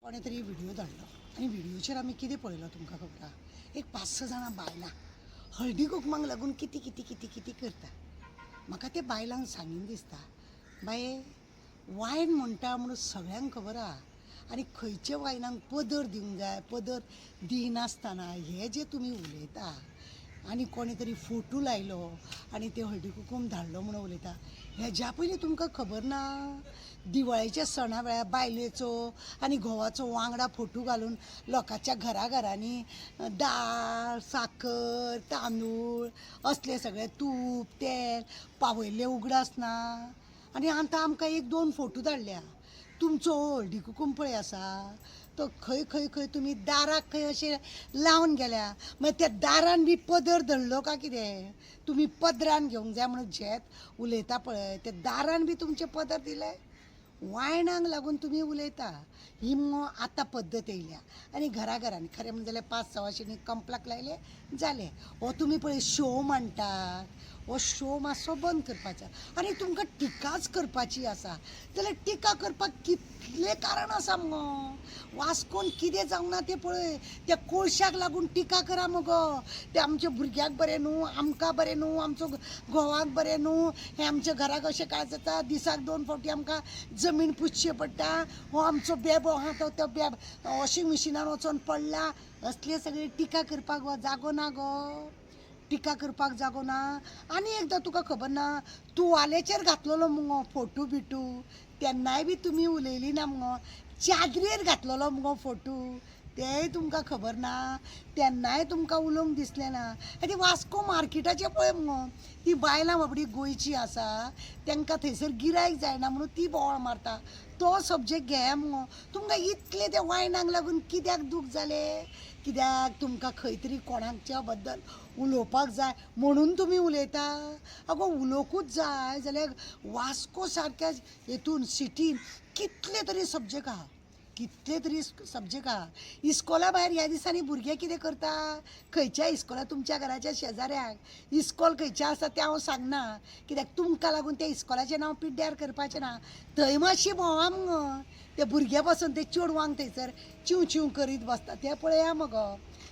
कोणे तरी व्हिडिओ धाडलो आनी व्हिडिओचेर आमी कितें पळयलो तुमकां खबर आहा, एक 5-6 जाणां बायलां हळदी कुकमाक लागून कितें कितें कितें कितें करता. म्हाका ते बायलांक सांगीन दिसता, बाये वायन म्हणटा म्हणून सगळ्यांक खबर आहा आनी खंयच्या वायनाक पदर दिवंक जाय, पदर दिनासतना हे जे तुमी उलयता आनी कोणी तरी फोटो लायलो आनी ते हळदी कुकूम धाडलो म्हणून उलयता, हेज्या पयलीं तुमकां खबर ना दिवाळेच्या सणा वेळार बायलेचो आनी घोवाचो वांगडा फोटो घालून लोकांच्या घरांनी दाळ, साकर, तांदूळ असले सगळे तूप, तेल पावयल्ले उगडास ना. आनी आतां आमकां 1-2 फोटो धाडल्या. तुमचो हळदी कुकूम पळय आसा तो खंय खंय खंय तुमी दाराक खंय अशें लावन गेल्या, मागीर त्या दारान बी पदर धरलो काय कितें? तुमी पदरान घेवंक जाय म्हणून झेत उलयता पळय, त्या दारान बी तुमचे पदर दिले. वायनाक लागून तुमी उलयता, ही मगो आतां पद्दत येयल्या आनी घरांनी खरें म्हणजे जाल्यार 5-6 वर्षांनी कंपलाक लायले जालें. हो तुमी पळय शो म्हणटात, हो शो मातसो बंद करपाचो आनी तुमकां टिकाच करपाची आसा जाल्यार टिका करपाक कितलें कारण आसा मगो. वास्कोन कितें जावंक ना तें पळय, त्या कोळशाक लागून टिका करा मगो. तें आमच्या भुरग्याक बरें न्हू, आमकां बरें न्हू, आमचो घोवाक बरें न्हू, हें आमच्या घराक अशें काय जाता, दिसाक 2 फावटी आमकां जमीन पुसची पडटा, हो आमचो बेबो आहा तो बेब वॉशिंग मशिनान वचोन पडला. असले सगळे टिका करपाक जागो ना गो, टिका करपाक जागो ना. आनी एकदां तुका खबर ना, तुवालेचेर घातलेलो मगो फोटो बिटू तेन्नाय बी तुमी उलयली ना मगो. चादरेर घातलेलो मगो फोटो तेंय तुमकां खबर ना, तेन्नाय तुमकां उलोवंक दिसलें ना. आनी वास्को मार्केटाचें पळय मगो, ती बायलां बाबडी गोंयची आसा, तांकां थंयसर गिरायक जायना म्हणून ती बोवाळ मारता. तो सब्जेक्ट घेया मगो. तुमकां इतलें त्या वायनाक लागून कित्याक दूख जालें? कित्याक तुमकां खंय तरी कोणाच्या बद्दल उलोवपाक जाय म्हणून तुमी उलयता. आगो उलोवंकूच जाय जाल्यार वास्को सारक्या हेतून सिटीन कितले तरी सब्जेक्ट आहा, कितले तरी सब्जेक्ट आहा. इस्कॉला भायर ह्या दिसांनी भुरगे कितें करता? खंयच्या इस्कॉला तुमच्या घराच्या शेजाऱ्याक इस्कॉल खंयचें आसा तें हांव सांगना, कित्याक तुमकां लागून त्या इस्कॉलाचें नांव पिड्ड्यार करपाचें ना. थंय मातशी भोंवा मगो, ते भुरगे बसून ते चेडवांक थंयसर चिव करीत बसता तें पळया मगो.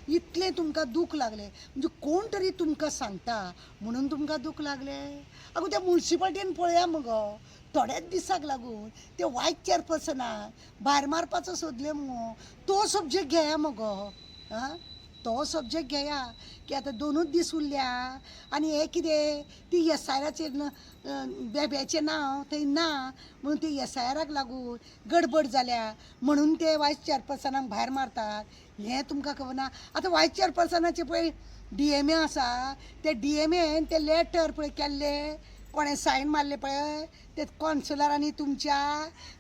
इतलें तुमकां दूख लागलें म्हणजे कोण तरी तुमकां सांगता म्हणून तुमकां दूख लागलें. आगो त्या म्युन्सिपाल्टीन पळया मगो, थोड्याच दिसाक लागून ते वायस चेअरपर्सनाक भायर मारपाचो सोदले मगो. तो सब्जेक्ट घेया मगो, आं तो सब्जेक्ट घेया की आतां 2च दीस उरल्या आनी हें कितें ती SIRाचेर बेब्याचें नांव थंय ना म्हणून ती SIRाक लागून गडबड जाल्या म्हणून ते वायस चेअरपर्सनाक भायर मारतात. हें तुमकां खबर ना. आतां वायस चेअरपर्सनाचे पळय DMA आसा, ते DMAन ते लेटर पळय केल्ले, कोणें सायन मारले पळय ते कॉन्सलरांनी तुमच्या,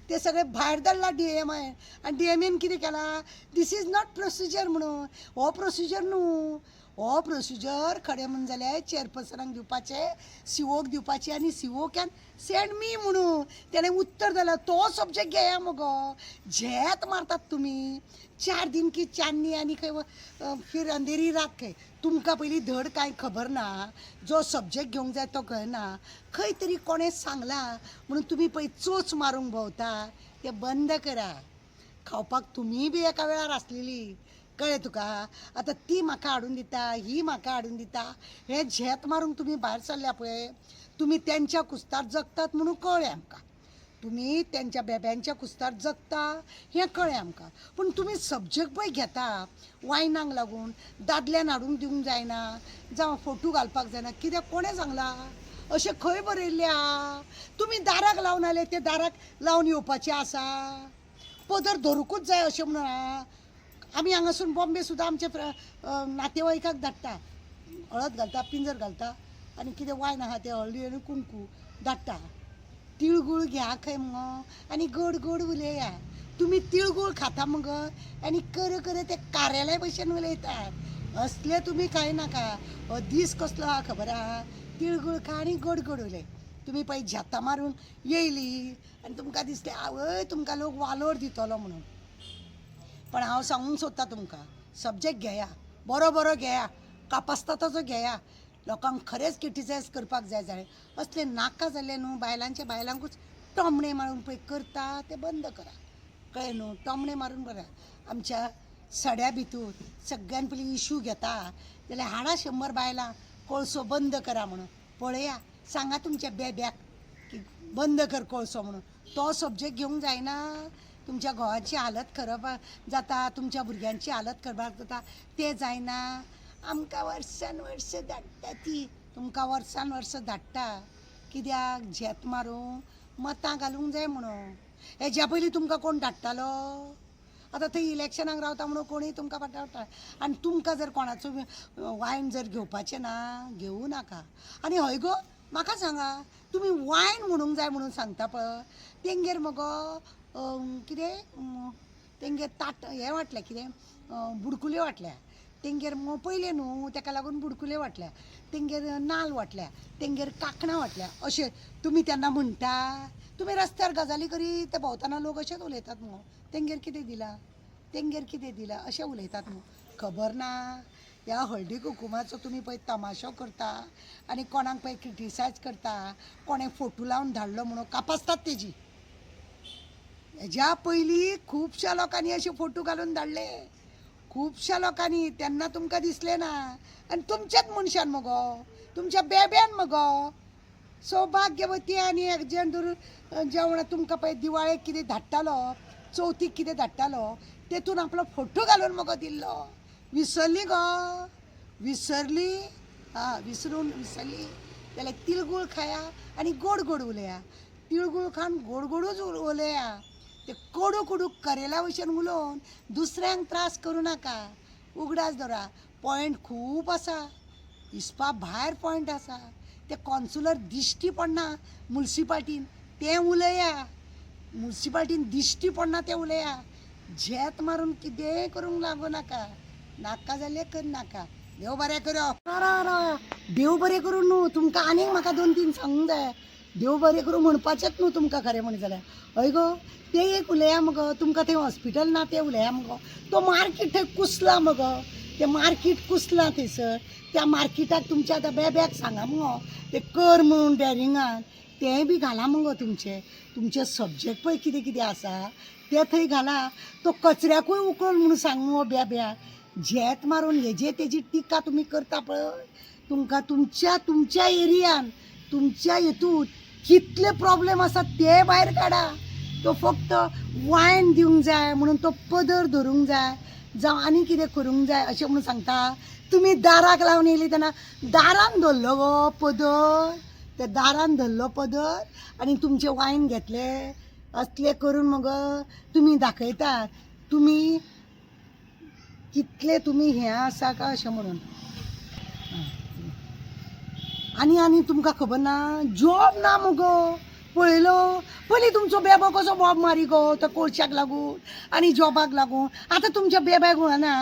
ते सगळे भायर धाडला DMAन. आनी DMAन कितें केलां, दीस इज नॉट प्रोसिजर म्हणून. हो प्रोसिजर न्हू, हो प्रोसिजर खरें म्हणून जाल्यार चेअरपर्सनाक दिवपाचें, COक दिवपाचें आनी CO कॅन सेंड मी म्हणून तेणें उत्तर दिलें. तो सब्जेक्ट घेया मगो. झेत मारतात तुमी. 4 दिन की चांदनी आनी खंय फिर अंधेरी रात खंय. तुमकां पयलीं धड कांय खबर ना, जो सब्जेक्ट घेवंक जाय तो कळना, खंय तरी कोणें सांगला म्हणून तुमी पळय चोच मारूंक भोंवता. तें बंद करा. खावपाक तुमीय बी एका वेळार आसलेली, कळ्ळें तुका. आतां ती म्हाका हाडून दिता, ही म्हाका हाडून दिता, हें झेत मारूंक तुमी भायर सरल्या पळय. तुमी तेंच्या कुस्तार जगतात म्हणून कळ्ळें आमकां. तुमी तेंच्या बेब्यांच्या कुस्तार जगता हें कळ्ळें आमकां. पूण तुमी सब्जेक्ट पळय घेता वायनाक लागून, दादल्यान हाडून दिवंक जायना जावं फोटो घालपाक जायना, कित्याक कोणें सांगलां? अशें खंय बरयल्लें आहा? तुमी दाराक लावन आयले, ते दाराक लावन येवपाचें आसा? पदर धरूंकूच जाय अशें म्हणून आहा? आमी हांगासून बॉम्बे सुद्दां आमचे नातेवाईकाक धाडटा, हळद घालता, पिंजर घालता आनी कितें वायन आहा तें हळदी आनी कुंकू धाडटा. तिळगूळ घ्या खंय मगो आनी गोड गोड उलया. तुमी तिळगूळ खाता मगो आनी कर ते कार्यालय भशेन उलयतात. असले तुमी काय नाका. हो दीस कसलो आहा खबर आहा? तिळगूळ खा आनी गोड गोड उलय. तुमी पळय झेतां मारून येयली आनी तुमकां दिसलें आवय तुमकां लोक वालोर दितलो म्हणून. पण हांव सांगूंक सोदतां तुमकां, सब्जेक्ट घेया, बरो बरो घेया, कापासता ताचो घेया. लोकांक खरेंच क्रिटिसायज करपाक जाय जाल्यार असले नाका जाल्ले न्हू बायलांच्या बायलांकूच टोमणे मारून पळय करता तें बंद करा. कळ्ळें न्हू टोमणे मारून बरें आमच्या सड्या भितूर सगळ्यान पयलीं इशू घेता जाल्यार हाडा 100 बायलां कोळसो बंद करा म्हणून पळया सांगा तुमच्या बेब्याक की बंद कर कोळसो म्हणून तो सब्जेक्ट घेवंक जायना तुमच्या घोवाची हालत खराब जाता तुमच्या भुरग्यांची हालत खराब जाता तें जायना आमकां वर्सान वर्स धाडटा ती तुमकां वर्सान वर्स धाडटा कित्याक झेत मारूंक मतां घालूंक जाय म्हणून हेज्या पयलीं तुमकां कोण धाडटालो आतां थंय इलेक्शनाक रावता म्हणून कोणूय तुमकां पाठवता आनी तुमकां जर कोणाचो वायन जर घेवपाचें ना घेवूं नाका आनी हय गो म्हाका सांगा तुमी वायन म्हणूंक जाय म्हणून सांगता पळय तेंगेर मगो कितें तेंगेर ताट हें वाटलें कितें बुडकुल्यो वाटल्या तेंगेर पयलें न्हू ताका लागून बुडकुले वाटल्या तेंगेर नाल्ल वाटल्या तेंगेर कांकणां वाटल्या अशें तुमी तेन्ना म्हणटा तुमी रस्त्यार गजाली करीत ते भोंवतना लोक अशेंच उलयतात न्हू तेंगेर कितें दिलां अशें उलयतात न्हू खबर ना ह्या हळदी कुकुमाचो तुमी पळय तमाशो करता आनी कोणाक पळय क्रिटिसायज करता कोणें फोटो लावन धाडलो म्हणून कापासतात तेजी हेज्या पयलीं खुबश्या लोकांनी अशे फोटो घालून धाडले खुबश्या लोकांनी तेन्ना तुमकां दिसलें ना आनी तुमच्याच मनशान मगो तुमच्या बेब्यान मगो सौभाग्यवती आनी एकजण धरून जेवण तुमकां पळय दिवाळेक कितें धाडटालो चवथीक कितें धाडटालो तेतून आपलो फोटो घालून मगो दिल्लो विसरली गो विसरली विसरली जाल्यार तिळगूळ खाया आनी गोड गोड उलया तिळगूळ खावन गोड गोडूच उलया ते कडू कडू करेला भशेन उलोवन दुसऱ्यांक त्रास करूं नाका उगडास दवरा पॉयंट खूब आसा हिसपा भायर पॉयंट आसा ते कॉन्सुलर दिश्टी पडना मुन्सिपाल्टीन तें उलया मुन्सिपाल्टीन दिश्टी पडना तें उलया झेत मारून कितेंय करूंक लागू नाका नाका जाल्यार कर नाका देव बरें करो देव बरें करूं न्हू तुमकां आनीक म्हाका 2-3 सांगूंक जाय देव बरें करूं म्हणपाचेंच न्हू तुमकां खरें म्हण जाल्यार हय गो तें एक उलया मगो तुमकां थंय हॉस्पिटल ना तें उलया मगो तो मार्केट थंय कुसला मगो तें मार्केट कुसलां थंयसर त्या मार्केटाक तुमच्या आतां बेब्याक सांगा मगो तें कर म्हणून डॅरिंगान तेंय बी घाला मगो तुमचे सब्जेक्ट पळय कितें कितें आसा तें थंय घाला तो कचऱ्याकूय उखल म्हणून सांग मगो बेब्याक झेत मारून हेजे तेजी टिका तुमी करता पळय तुमकां तुमच्या एरियान तुमच्या हेतून कितले प्रॉब्लेम आसा ते भायर काडा तो फक्त वायन दिवंक जाय म्हणून तो पदर धरूंक जाय जावं आनी कितें करूंक जाय अशें म्हणून सांगता तुमी दाराक लावन येयली तेन्ना दारान धरलो गो पदर ते दारान धरलो पदर आनी तुमचें वायन घेतलें असले करून मगो तुमी दाखयतात तुमी कितले तुमी हें आसा का अशें म्हणून आनी तुमकां खबर ना जॉब ना मगो पळयलो पयलीं तुमचो बेबो कसो बॉब मारी गो तो कोळशाक लागून आनी जॉबाक लागून आतां तुमच्या बेब्याक ना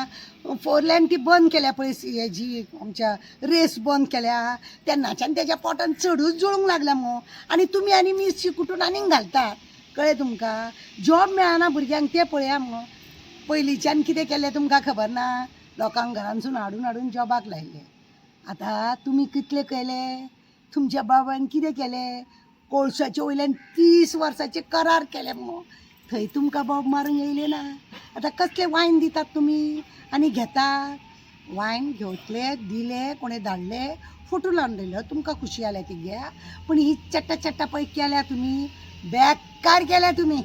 4 लेन ती बंद केल्या पळय हेजी आमच्या रेस बंद केल्या तेन्नाच्यान तेज्या पोटान चडूच जळूंक लागल्या मगो आनी तुमी आनी मिरची कुटून आनीक घालतात कळ्ळें तुमकां जॉब मेळना भुरग्यांक तें पळया मगो पयलींच्यान कितें केलें तुमकां खबर ना लोकांक घरांसून हाडून जॉबाक लायले आतां तुमी कितले केले तुमच्या बाबान कितें केलें कोळशाचे वयल्यान 30 वर्साचे करार केले मगो थंय तुमकां बॉब मारूंक येयले ना आतां कसले वायन दितात तुमी आनी घेतात वायन घेतले दिले कोणें धाडले फोटो लावन दिलो तुमकां खुशी जाल्या ती घ्या पूण ही चट्टा पळय केल्या तुमी बेकार केल्या तुमी